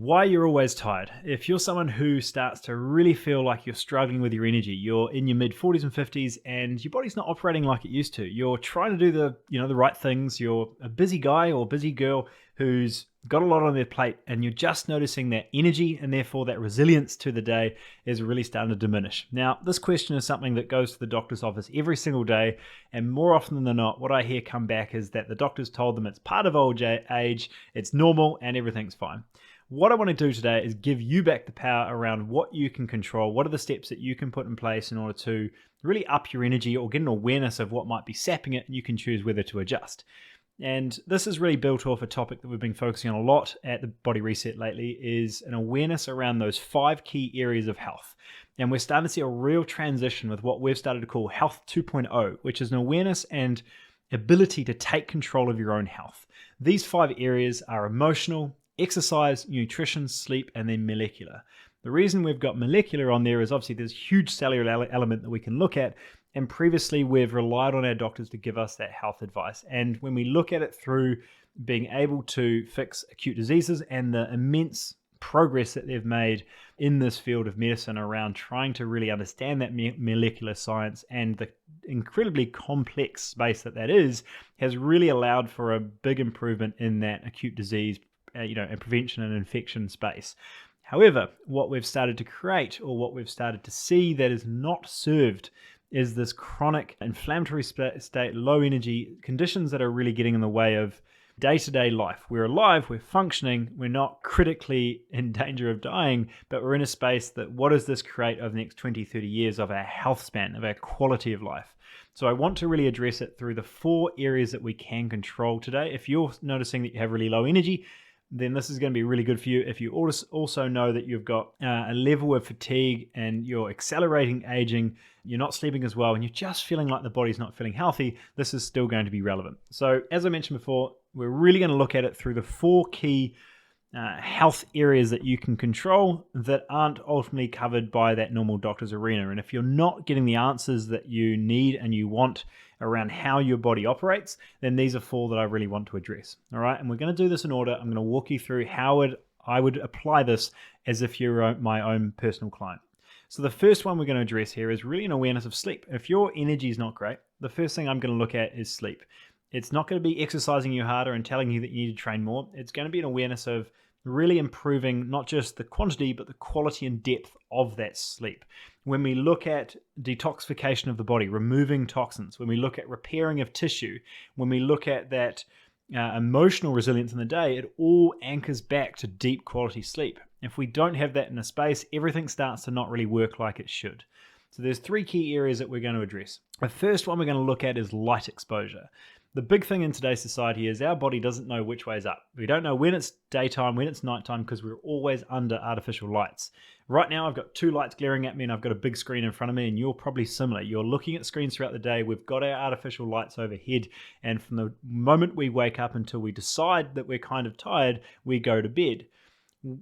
Why you're always tired. If you're someone who starts to really feel like you're struggling with your energy, you're in your mid 40s and 50s and your body's not operating like it used to. You're trying to do the right things. You're a busy guy or busy girl who's got a lot on their plate, and you're just noticing that energy and therefore that resilience to the day is really starting to diminish. Now, this question is something that goes to the doctor's office every single day, and more often than not, what I hear come back is that the doctor's told them it's part of old age, it's normal, and everything's fine. What I want to do today is give you back the power around what you can control. What are the steps that you can put in place in order to really up your energy or get an awareness of what might be sapping it, and you can choose whether to adjust. And this is really built off a topic that we've been focusing on a lot at the Body Reset lately, is an awareness around those 5 key areas of health. And we're starting to see a real transition with what we've started to call Health 2.0, which is an awareness and ability to take control of your own health. These 5 areas are emotional, exercise, nutrition, sleep, and then molecular. The reason we've got molecular on there is obviously there's a huge cellular element that we can look at, and previously we've relied on our doctors to give us that health advice. And when we look at it through being able to fix acute diseases and the immense progress that they've made in this field of medicine around trying to really understand that molecular science and the incredibly complex space that is, has really allowed for a big improvement in that acute disease and prevention and infection space. However, what we've started to create, or what we've started to see that is not served, is this chronic inflammatory state, low energy conditions that are really getting in the way of day-to-day life. We're alive, we're functioning, we're not critically in danger of dying, but we're in a space that, what does this create over the next 20, 30 years of our health span, of our quality of life? So I want to really address it through the 4 areas that we can control today. If you're noticing that you have really low energy, then this is going to be really good for you. If you also know that you've got a level of fatigue and you're accelerating aging, you're not sleeping as well, and you're just feeling like the body's not feeling healthy, this is still going to be relevant. So as I mentioned before, we're really going to look at it through the 4 key health areas that you can control that aren't ultimately covered by that normal doctor's arena. And if you're not getting the answers that you need and you want around how your body operates, then these are 4 that I really want to address. All right, and we're going to do this in order. I'm going to walk you through how I would apply this as if you're my own personal client. So the first one we're going to address here is really an awareness of sleep. If your energy is not great, the first thing I'm going to look at is sleep. It's not going to be exercising you harder and telling you that you need to train more. It's going to be an awareness of really improving not just the quantity, but the quality and depth of that sleep. When we look at detoxification of the body, removing toxins, when we look at repairing of tissue, when we look at that emotional resilience in the day, it all anchors back to deep quality sleep. If we don't have that in a space, everything starts to not really work like it should. So there's 3 key areas that we're going to address. The first one we're going to look at is light exposure. The big thing in today's society is our body doesn't know which way is up. We don't know when it's daytime, when it's nighttime, because we're always under artificial lights. Right now, I've got 2 lights glaring at me, and I've got a big screen in front of me, and you're probably similar. You're looking at screens throughout the day. We've got our artificial lights overhead, and from the moment we wake up until we decide that we're kind of tired, we go to bed.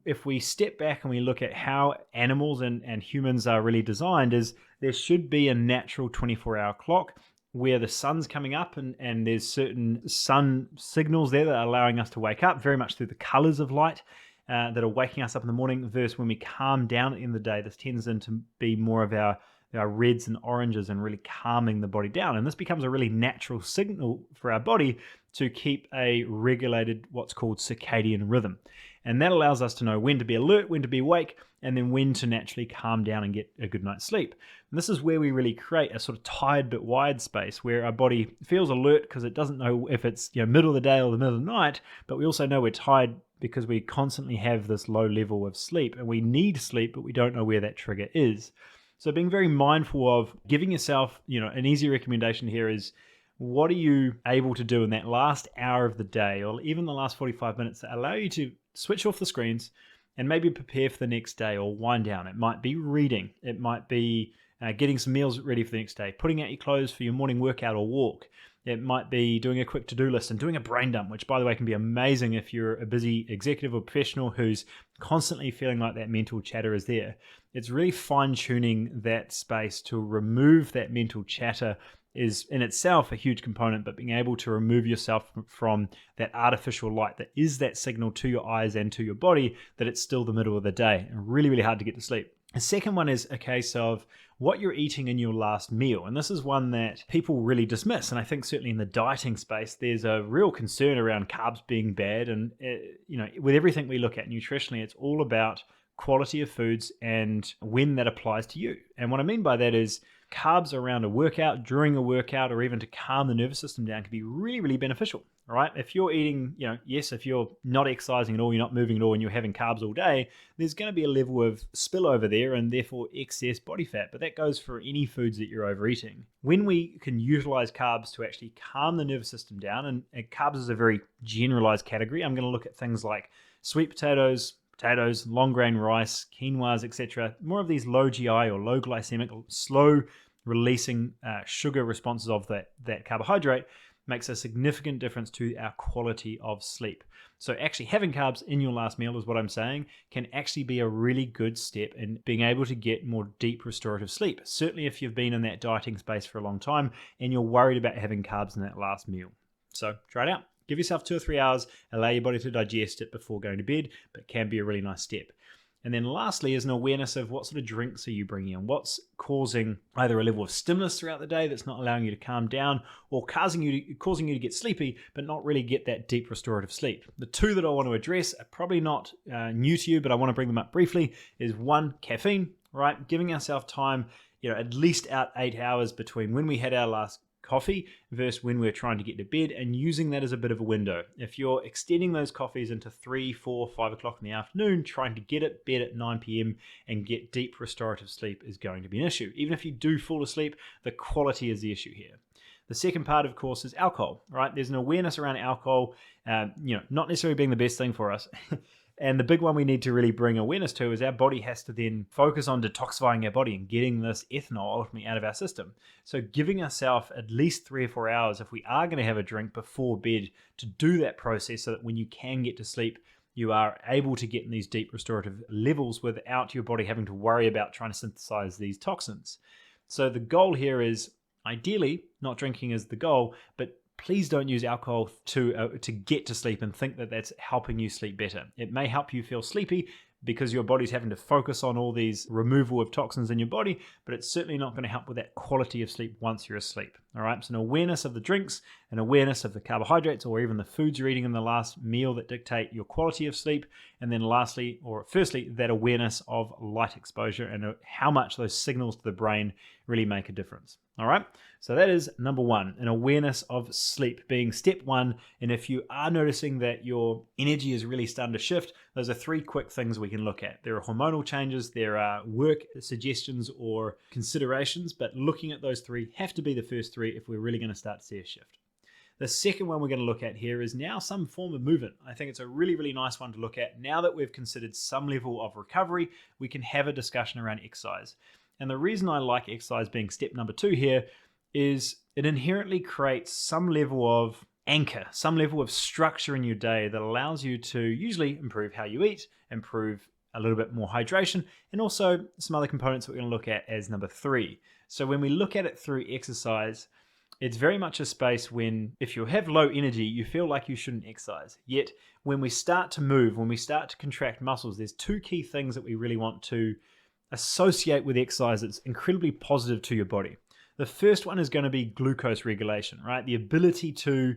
If we step back and we look at how animals and humans are really designed, is there should be a natural 24-hour clock where the sun's coming up and there's certain sun signals there that are allowing us to wake up, very much through the colors of light that are waking us up in the morning, versus when we calm down at the end of the day, this tends to be more of our reds and oranges and really calming the body down. And this becomes a really natural signal for our body to keep a regulated, what's called circadian rhythm. And that allows us to know when to be alert, when to be awake, and then when to naturally calm down and get a good night's sleep. And this is where we really create a sort of tired but wide space where our body feels alert because it doesn't know if it's middle of the day or the middle of the night, but we also know we're tired because we constantly have this low level of sleep, and we need sleep, but we don't know where that trigger is. So being very mindful of giving yourself, an easy recommendation here is, what are you able to do in that last hour of the day, or even the last 45 minutes, that allow you to switch off the screens and maybe prepare for the next day or wind down? It might be reading. It might be getting some meals ready for the next day, putting out your clothes for your morning workout or walk. It might be doing a quick to-do list and doing a brain dump, which, by the way, can be amazing if you're a busy executive or professional who's constantly feeling like that mental chatter is there. It's really fine-tuning that space to remove that mental chatter is in itself a huge component, but being able to remove yourself from that artificial light that is that signal to your eyes and to your body that it's still the middle of the day and really, really hard to get to sleep. The second one is a case of what you're eating in your last meal. And this is one that people really dismiss. And I think certainly in the dieting space, there's a real concern around carbs being bad. And, with everything we look at nutritionally, it's all about quality of foods and when that applies to you. And what I mean by that is carbs around a workout, during a workout, or even to calm the nervous system down can be really, really beneficial, right? If you're eating, yes, if you're not exercising at all, you're not moving at all, and you're having carbs all day, there's going to be a level of spillover there and therefore excess body fat. But that goes for any foods that you're overeating. When we can utilize carbs to actually calm the nervous system down, and carbs is a very generalized category, I'm going to look at things like sweet potatoes, long grain rice, quinoas, etc. More of these low GI or low glycemic, slow releasing sugar responses of that carbohydrate makes a significant difference to our quality of sleep. So actually having carbs in your last meal is what I'm saying can actually be a really good step in being able to get more deep restorative sleep. Certainly if you've been in that dieting space for a long time and you're worried about having carbs in that last meal. So try it out. Give yourself 2 or 3 hours, allow your body to digest it before going to bed, but it can be a really nice step. And then lastly is an awareness of what sort of drinks are you bringing in, what's causing either a level of stimulus throughout the day that's not allowing you to calm down or causing you to get sleepy, but not really get that deep restorative sleep. The two that I want to address are probably not new to you, but I want to bring them up briefly, is one, caffeine, right? Giving ourselves time, at least out 8 hours between when we had our last coffee versus when we're trying to get to bed, and using that as a bit of a window. If you're extending those coffees into 3, 4, 5 o'clock in the afternoon, trying to get at bed at 9 p.m. and get deep restorative sleep is going to be an issue. Even if you do fall asleep, the quality is the issue here. The second part, of course, is alcohol, right? There's an awareness around alcohol, not necessarily being the best thing for us. And the big one we need to really bring awareness to is our body has to then focus on detoxifying our body and getting this ethanol ultimately out of our system. So giving ourselves at least 3 or 4 hours if we are going to have a drink before bed to do that process so that when you can get to sleep, you are able to get in these deep restorative levels without your body having to worry about trying to synthesize these toxins. So the goal here is ideally not drinking is the goal, but please don't use alcohol to get to sleep and think that that's helping you sleep better. It may help you feel sleepy because your body's having to focus on all these removal of toxins in your body, but it's certainly not going to help with that quality of sleep once you're asleep. All right, so an awareness of the drinks, an awareness of the carbohydrates or even the foods you're eating in the last meal that dictate your quality of sleep, and then firstly, that awareness of light exposure and how much those signals to the brain really make a difference. All right, so that is number one, an awareness of sleep being step one. And if you are noticing that your energy is really starting to shift, those are 3 quick things we can look at. There are hormonal changes, there are work suggestions or considerations, but looking at those 3 have to be the first 3 if we're really going to start to see a shift. The second one we're going to look at here is now some form of movement. I think it's a really, really nice one to look at. Now that we've considered some level of recovery, we can have a discussion around exercise. And the reason I like exercise being step number 2 here is it inherently creates some level of anchor, some level of structure in your day that allows you to usually improve how you eat, improve a little bit more hydration, and also some other components that we're going to look at as number 3. So when we look at it through exercise, it's very much a space when if you have low energy, you feel like you shouldn't exercise. Yet when we start to move, when we start to contract muscles, there's 2 key things that we really want to associate with exercise that's incredibly positive to your body. The first one is going to be glucose regulation, right? The ability to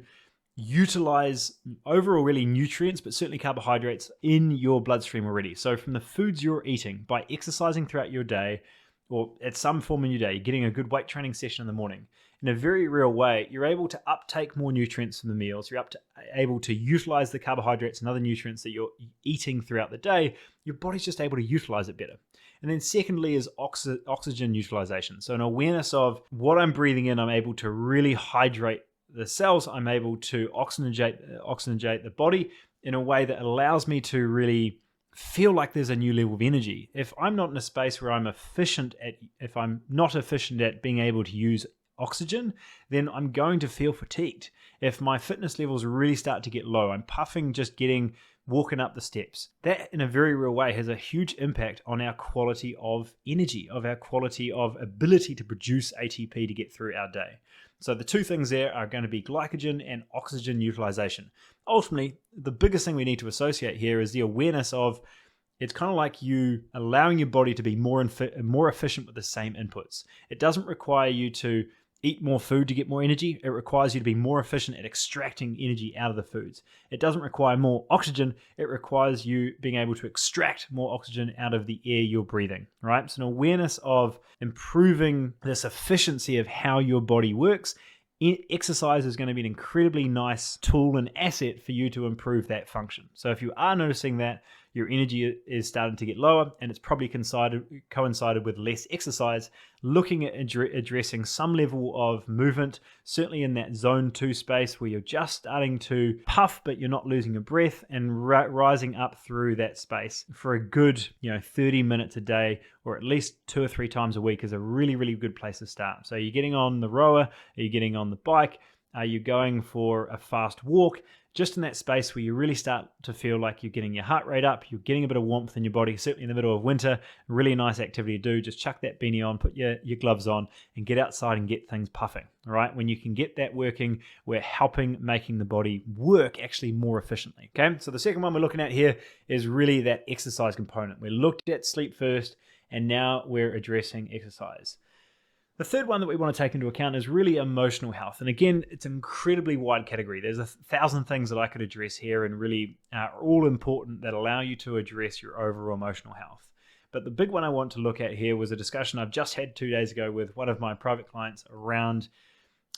utilize overall really nutrients, but certainly carbohydrates in your bloodstream already. So from the foods you're eating, by exercising throughout your day, or at some form in your day, getting a good weight training session in the morning, in a very real way, you're able to uptake more nutrients from the meals. You're able to utilize the carbohydrates and other nutrients that you're eating throughout the day. Your body's just able to utilize it better. And then secondly is oxygen utilization. So an awareness of what I'm breathing in, I'm able to really hydrate the cells. I'm able to oxygenate the body in a way that allows me to really feel like there's a new level of energy. If I'm not in a space where I'm not efficient at being able to use oxygen, then I'm going to feel fatigued. If my fitness levels really start to get low, I'm puffing just walking up the steps. That in a very real way has a huge impact on our quality of energy, of our quality of ability to produce ATP to get through our day. So the two things there are going to be glycogen and oxygen utilization. Ultimately, the biggest thing we need to associate here is the awareness of it's kind of like you allowing your body to be more efficient with the same inputs. It doesn't require you to eat more food to get more energy. It requires you to be more efficient at extracting energy out of the foods. It doesn't require more oxygen. It requires you being able to extract more oxygen out of the air you're breathing, right? So an awareness of improving this efficiency of how your body works. Exercise is going to be an incredibly nice tool and asset for you to improve that function. So if you are noticing that your energy is starting to get lower and it's probably coincided with less exercise, looking at addressing some level of movement, certainly in that zone 2 space where you're just starting to puff but you're not losing your breath, and rising up through that space for a good 30 minutes a day, or at least 2 or 3 times a week, is a really, really good place to start. So you're getting on the rower, are you getting on the bike, are you going for a fast walk? Just in that space where you really start to feel like you're getting your heart rate up, you're getting a bit of warmth in your body, certainly in the middle of winter. Really nice activity to do. Just chuck that beanie on, put your gloves on, and get outside and get things puffing. All right, when you can get that working, we're helping making the body work actually more efficiently. Okay, so the second one we're looking at here is really that exercise component. We looked at sleep first, and now we're addressing exercise. The third one that we want to take into account is really emotional health. And again, it's an incredibly wide category. There's 1,000 things that I could address here, and really are all important that allow you to address your overall emotional health. But the big one I want to look at here was a discussion I've just had 2 days ago with one of my private clients around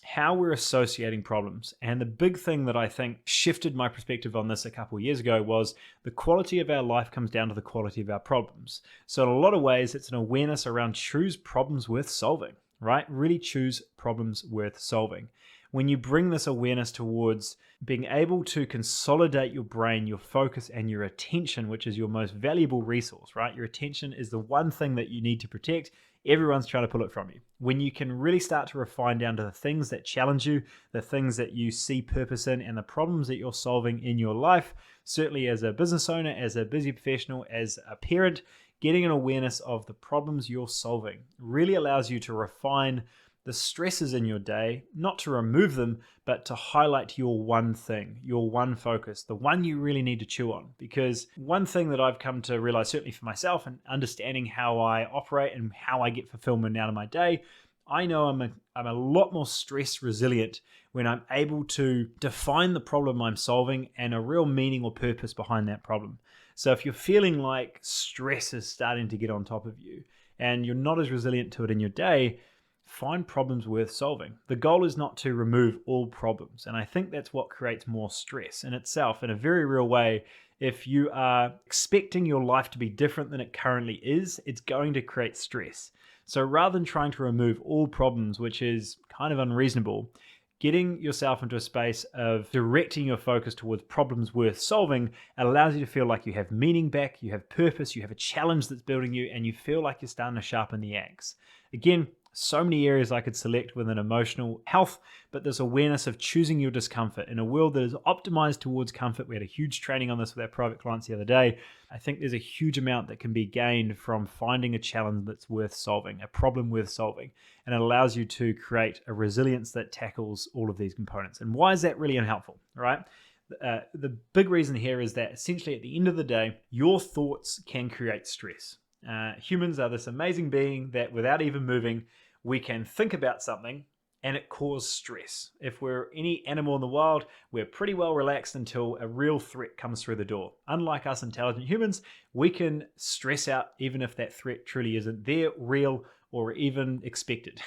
how we're associating problems. And the big thing that I think shifted my perspective on this a couple of years ago was the quality of our life comes down to the quality of our problems. So in a lot of ways, it's an awareness around choose problems worth solving. Right? Really choose problems worth solving. When you bring this awareness towards being able to consolidate your brain, your focus, and your attention, which is your most valuable resource, right? Your attention is the one thing that you need to protect. Everyone's trying to pull it from you. When you can really start to refine down to the things that challenge you, the things that you see purpose in, and the problems that you're solving in your life, certainly as a business owner, as a busy professional, as a parent, getting an awareness of the problems you're solving really allows you to refine the stresses in your day, not to remove them, but to highlight your one thing, your one focus, the one you really need to chew on. Because one thing that I've come to realize, certainly for myself, and understanding how I operate and how I get fulfillment out of my day, I know I'm a lot more stress resilient when I'm able to define the problem I'm solving and a real meaning or purpose behind that problem. So if you're feeling like stress is starting to get on top of you and you're not as resilient to it in your day, find problems worth solving. The goal is not to remove all problems. And I think that's what creates more stress in itself. In a very real way, if you are expecting your life to be different than it currently is, it's going to create stress. So rather than trying to remove all problems, which is kind of unreasonable, getting yourself into a space of directing your focus towards problems worth solving allows you to feel like you have meaning back, you have purpose, you have a challenge that's building you, and you feel like you're starting to sharpen the axe. Again, so many areas I could select within emotional health, but this awareness of choosing your discomfort in a world that is optimized towards comfort. We had a huge training on this with our private clients the other day. I think there's a huge amount that can be gained from finding a challenge that's worth solving, a problem worth solving, and it allows you to create a resilience that tackles all of these components. And why is that really unhelpful, right? The big reason here is that essentially at the end of the day, your thoughts can create stress. Humans are this amazing being that without even moving, we can think about something and it causes stress. If we're any animal in the wild, we're pretty well relaxed until a real threat comes through the door. Unlike us intelligent humans, we can stress out even if that threat truly isn't there, real, or even expected.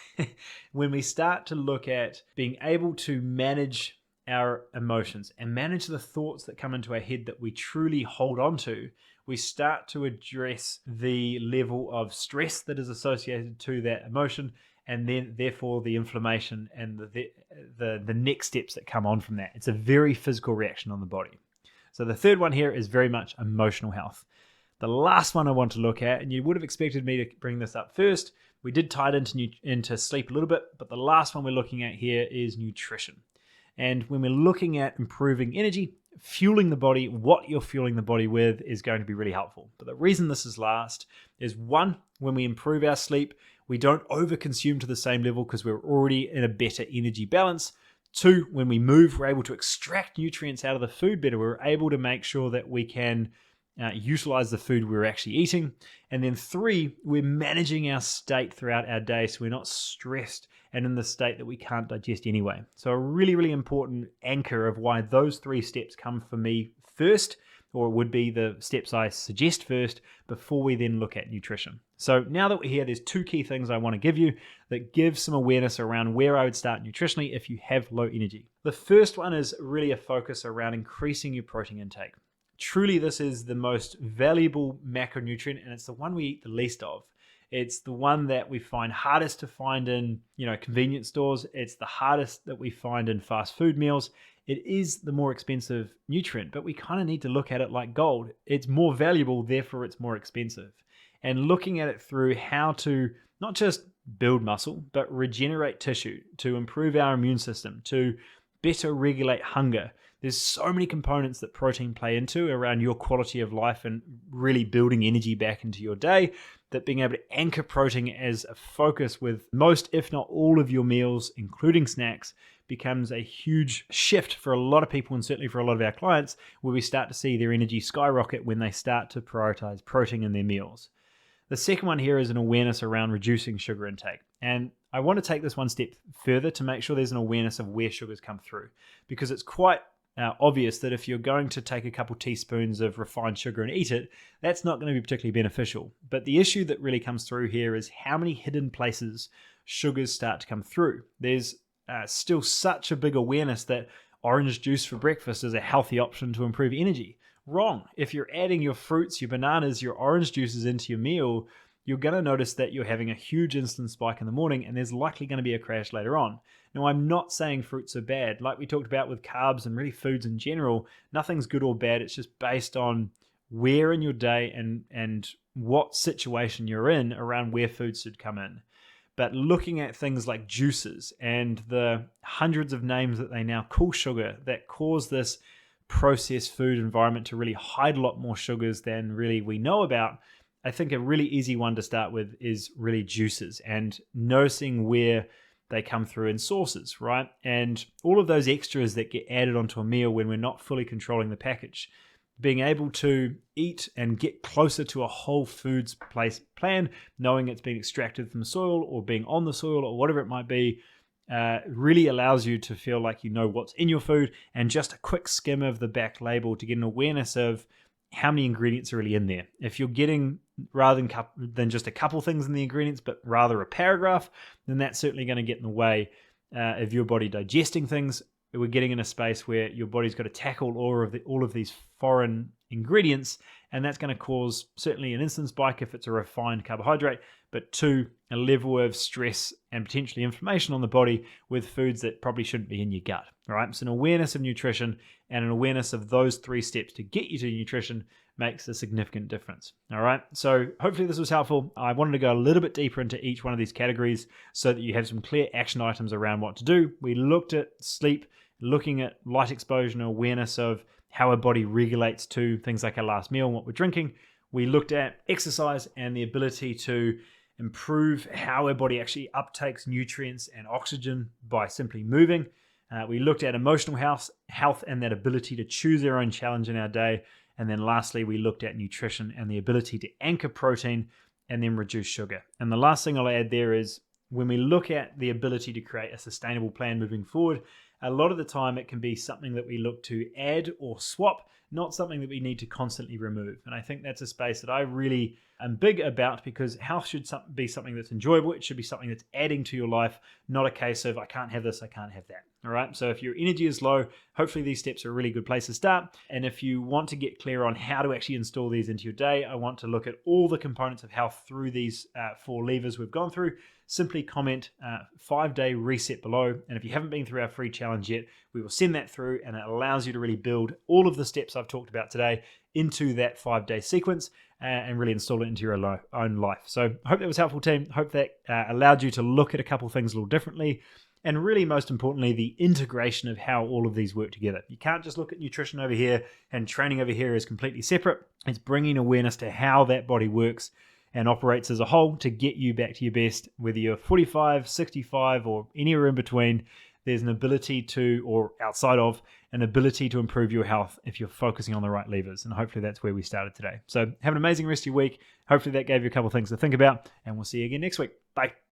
When we start to look at being able to manage our emotions and manage the thoughts that come into our head that we truly hold on to, we start to address the level of stress that is associated to that emotion, and then therefore the inflammation and the next steps that come on from that. It's a very physical reaction on the body. So the third one here is very much emotional health. The last one I want to look at, and you would have expected me to bring this up first, we did tie it into sleep a little bit, but the last one we're looking at here is nutrition. And when we're looking at improving energy, fueling the body, what you're fueling the body with is going to be really helpful. But the reason this is last is, one, when we improve our sleep, we don't overconsume to the same level because we're already in a better energy balance. Two, when we move, we're able to extract nutrients out of the food better. We're able to make sure that we can utilize the food we're actually eating. And then three, we're managing our state throughout our day so we're not stressed and in the state that we can't digest anyway. So a really, really important anchor of why those three steps come for me first, or would be the steps I suggest first before we then look at nutrition. So now that we're here, there's two key things I want to give you that give some awareness around where I would start nutritionally if you have low energy. The first one is really a focus around increasing your protein intake. Truly, this is the most valuable macronutrient, and it's the one we eat the least of. It's the one that we find hardest to find in, convenience stores. It's the hardest that we find in fast food meals. It is the more expensive nutrient, but we kind of need to look at it like gold. It's more valuable, therefore it's more expensive. And looking at it through how to not just build muscle, but regenerate tissue, to improve our immune system, to better regulate hunger. There's so many components that protein play into around your quality of life and really building energy back into your day, that being able to anchor protein as a focus with most, if not all of your meals, including snacks, becomes a huge shift for a lot of people, and certainly for a lot of our clients, where we start to see their energy skyrocket when they start to prioritize protein in their meals. The second one here is an awareness around reducing sugar intake. And I want to take this one step further to make sure there's an awareness of where sugars come through, because it's quite obvious that if you're going to take a couple teaspoons of refined sugar and eat it, that's not going to be particularly beneficial. But the issue that really comes through here is how many hidden places sugars start to come through. There's still such a big awareness that orange juice for breakfast is a healthy option to improve energy. Wrong. If you're adding your fruits, your bananas, your orange juices into your meal, you're going to notice that you're having a huge insulin spike in the morning, and there's likely going to be a crash later on. Now, I'm not saying fruits are bad. Like we talked about with carbs and really foods in general, nothing's good or bad. It's just based on where in your day and what situation you're in around where foods should come in. But looking at things like juices and the hundreds of names that they now call sugar that cause this processed food environment to really hide a lot more sugars than really we know about, I think a really easy one to start with is really juices and noticing where they come through in sources, right? And all of those extras that get added onto a meal when we're not fully controlling the package. Being able to eat and get closer to a whole foods plan, knowing it's being extracted from the soil or being on the soil or whatever it might be, really allows you to feel like you know what's in your food, and just a quick skim of the back label to get an awareness of how many ingredients are really in there. If you're getting, rather than just a couple things in the ingredients, but rather a paragraph, then that's certainly going to get in the way of your body digesting things. We're getting in a space where your body's got to tackle all of these foreign ingredients, and that's going to cause certainly an insulin spike if it's a refined carbohydrate, but two, a level of stress and potentially inflammation on the body with foods that probably shouldn't be in your gut. All right, so an awareness of nutrition and an awareness of those three steps to get you to nutrition makes a significant difference. All right, so hopefully this was helpful. I wanted to go a little bit deeper into each one of these categories so that you have some clear action items around what to do. We looked at sleep, looking at light exposure and awareness of how our body regulates to things like our last meal and what we're drinking. We looked at exercise and the ability to improve how our body actually uptakes nutrients and oxygen by simply moving. We looked at emotional health and that ability to choose our own challenge in our day. And then lastly, we looked at nutrition and the ability to anchor protein and then reduce sugar. And the last thing I'll add there is when we look at the ability to create a sustainable plan moving forward, a lot of the time it can be something that we look to add or swap, not something that we need to constantly remove. And I think that's a space that I really am big about, because health should be something that's enjoyable. It should be something that's adding to your life, not a case of I can't have this, I can't have that. All right. So if your energy is low, hopefully these steps are a really good place to start. And if you want to get clear on how to actually install these into your day, I want to look at all the components of health through these 4 levers we've gone through. Simply comment 5-day reset below. And if you haven't been through our free challenge yet, we will send that through, and it allows you to really build all of the steps I've talked about today into that 5-day sequence and really install it into your own life. So I hope that was helpful, team. Hope that allowed you to look at a couple things a little differently. and really most importantly, the integration of how all of these work together. You can't just look at nutrition over here and training over here as completely separate. It's bringing awareness to how that body works and operates as a whole to get you back to your best, whether you're 45, 65, or anywhere in between. There's an ability to, or outside of, an ability to improve your health if you're focusing on the right levers. And hopefully that's where we started today. So have an amazing rest of your week. Hopefully that gave you a couple of things to think about, and we'll see you again next week. Bye.